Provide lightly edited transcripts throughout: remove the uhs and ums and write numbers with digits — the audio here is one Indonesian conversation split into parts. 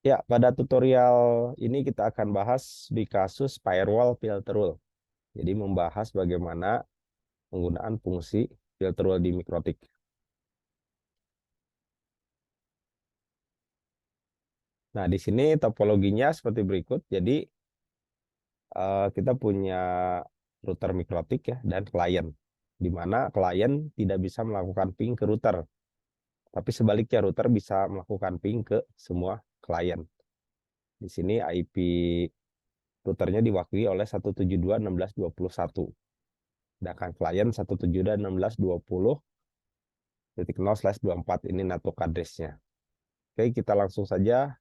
Ya, pada tutorial ini kita akan bahas di kasus firewall filter rule. Jadi membahas bagaimana penggunaan fungsi filter rule di Mikrotik. Nah, di sini topologinya seperti berikut. Jadi kita punya router Mikrotik ya dan klien, di mana klien tidak bisa melakukan ping ke router, tapi sebaliknya router bisa melakukan ping ke semua klien. Di sini IP routernya diwakili oleh 172.16.20.1. Sedangkan klien 172.16.20.0/24 ini network address-nya. Oke, kita langsung saja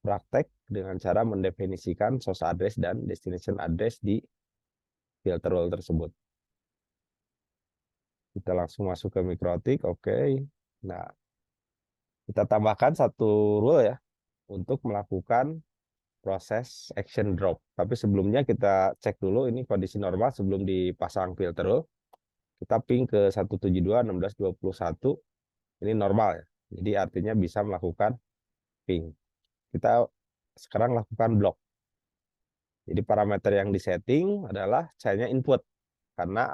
praktek dengan cara mendefinisikan source address dan destination address di filter rule tersebut. Kita langsung masuk ke Mikrotik, oke. Nah, kita tambahkan satu rule ya untuk melakukan proses action drop. Tapi sebelumnya kita cek dulu ini kondisi normal sebelum dipasang filter rule. Kita ping ke 172.16.21, ini normal ya. Jadi artinya bisa melakukan ping. Kita sekarang lakukan block. Jadi parameter yang disetting adalah channel input karena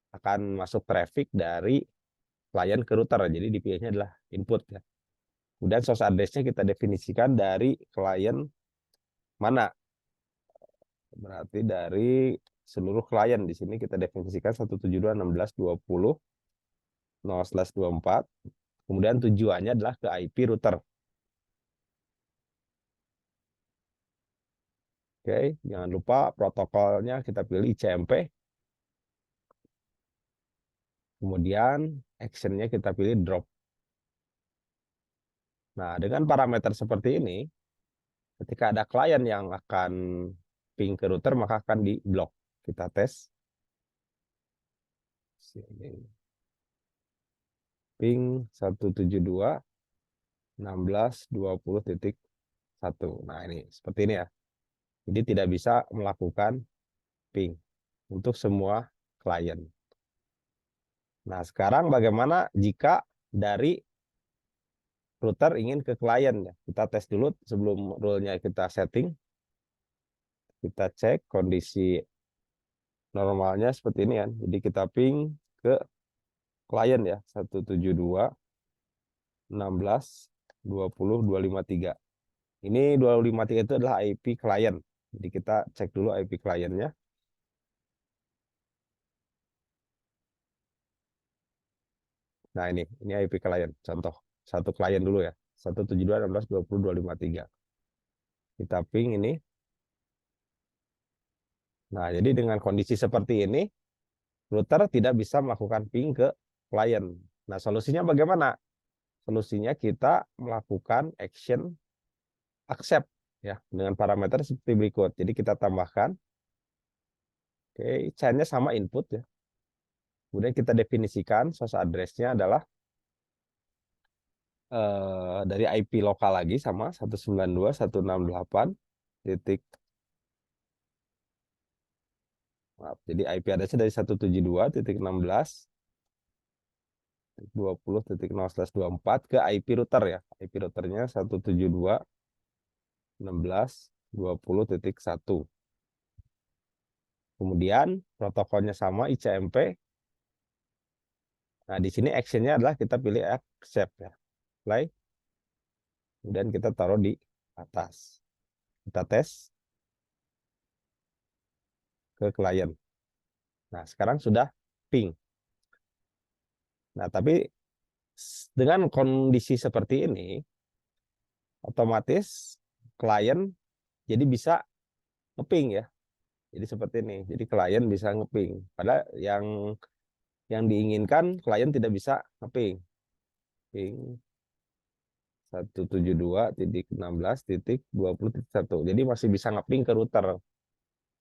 akan masuk traffic dari klien ke router. Jadi dipilihnya adalah input ya. Kemudian source address-nya kita definisikan dari klien mana. Berarti dari seluruh klien. Di sini kita definisikan 172.16.20.0/24. Kemudian tujuannya adalah ke IP router. Oke, jangan lupa protokolnya kita pilih ICMP. Kemudian actionnya kita pilih drop. Nah, dengan parameter seperti ini, ketika ada klien yang akan ping ke router, maka akan di block. Kita tes. Sini. Ping 172.16.20.1. Nah, ini seperti ini ya. Jadi tidak bisa melakukan ping untuk semua klien. Nah, sekarang bagaimana jika dari router ingin ke klien ya? Kita tes dulu sebelum rule-nya kita setting. Kita cek kondisi normalnya seperti ini kan. Jadi kita ping ke klien ya 172.16.20.253. Ini 253 itu adalah IP klien. Jadi kita cek dulu IP kliennya. Nah, ini IP klien. Contoh satu klien dulu ya. 172.16.20.253. Kita ping ini. Nah, jadi dengan kondisi seperti ini, router tidak bisa melakukan ping ke klien. Nah, solusinya bagaimana? Solusinya kita melakukan action accept ya dengan parameter seperti berikut. Jadi kita tambahkan, oke, chainnya sama input ya. Kemudian kita definisikan source address-nya adalah dari IP lokal lagi sama 192.168 titik. Maaf, jadi IP address-nya dari 172.16.20.0/24 ke IP router ya. IP routernya 172.16.20.1. Kemudian protokolnya sama ICMP. Nah, di sini action-nya adalah kita pilih accept ya. Play. Kemudian kita taruh di atas. Kita tes ke klien. Nah, sekarang sudah ping. Nah, tapi dengan kondisi seperti ini, otomatis klien jadi bisa ngeping ya. Jadi seperti ini. Jadi klien bisa ngeping. Padahal yang diinginkan klien tidak bisa ngeping. Ping 172.16.20.1. Jadi masih bisa ngeping ke router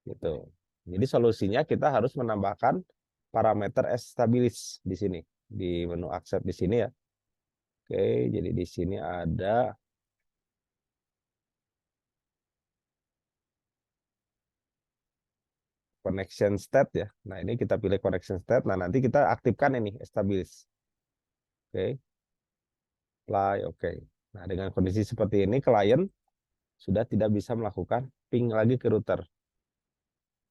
gitu. Jadi solusinya kita harus menambahkan parameter stabilis di sini di menu accept di sini ya. Oke, jadi di sini ada connection state ya. Nah, ini kita pilih connection state. Nah, nanti kita aktifkan ini stabilis. Oke. Apply, oke. Nah, dengan kondisi seperti ini klien sudah tidak bisa melakukan ping lagi ke router.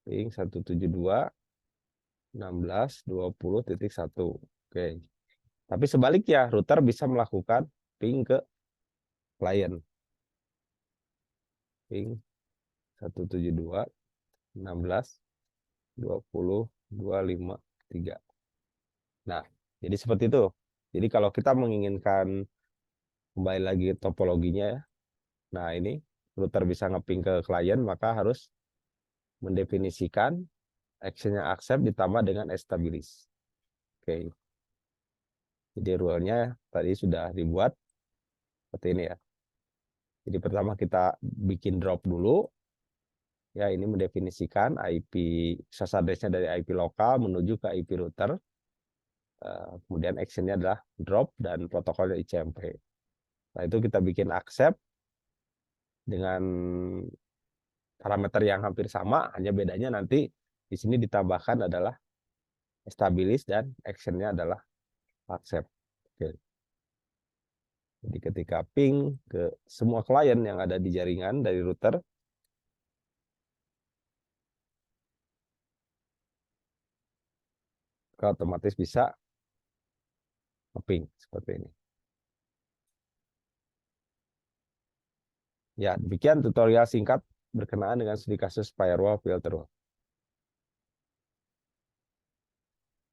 Ping 172.16.20.1. Oke. Tapi sebaliknya, router bisa melakukan ping ke klien. Ping 172.16.20.253. Nah, jadi seperti itu. Jadi kalau kita menginginkan kembali lagi topologinya ya. Nah, ini router bisa ngeping ke klien, maka harus mendefinisikan actionnya accept ditambah dengan stabilis. Oke. Jadi rule-nya tadi sudah dibuat seperti ini ya. Jadi pertama kita bikin drop dulu. Ya, ini mendefinisikan IP SAS address-nya dari IP lokal menuju ke IP router. Kemudian action-nya adalah drop dan protokolnya ICMP. Nah, itu kita bikin accept dengan parameter yang hampir sama, hanya bedanya nanti di sini ditambahkan adalah stabilis dan action-nya adalah accept. Oke. Jadi ketika ping ke semua klien yang ada di jaringan dari router, otomatis bisa ping seperti ini. Ya, demikian tutorial singkat berkenaan dengan studi kasus firewall filter.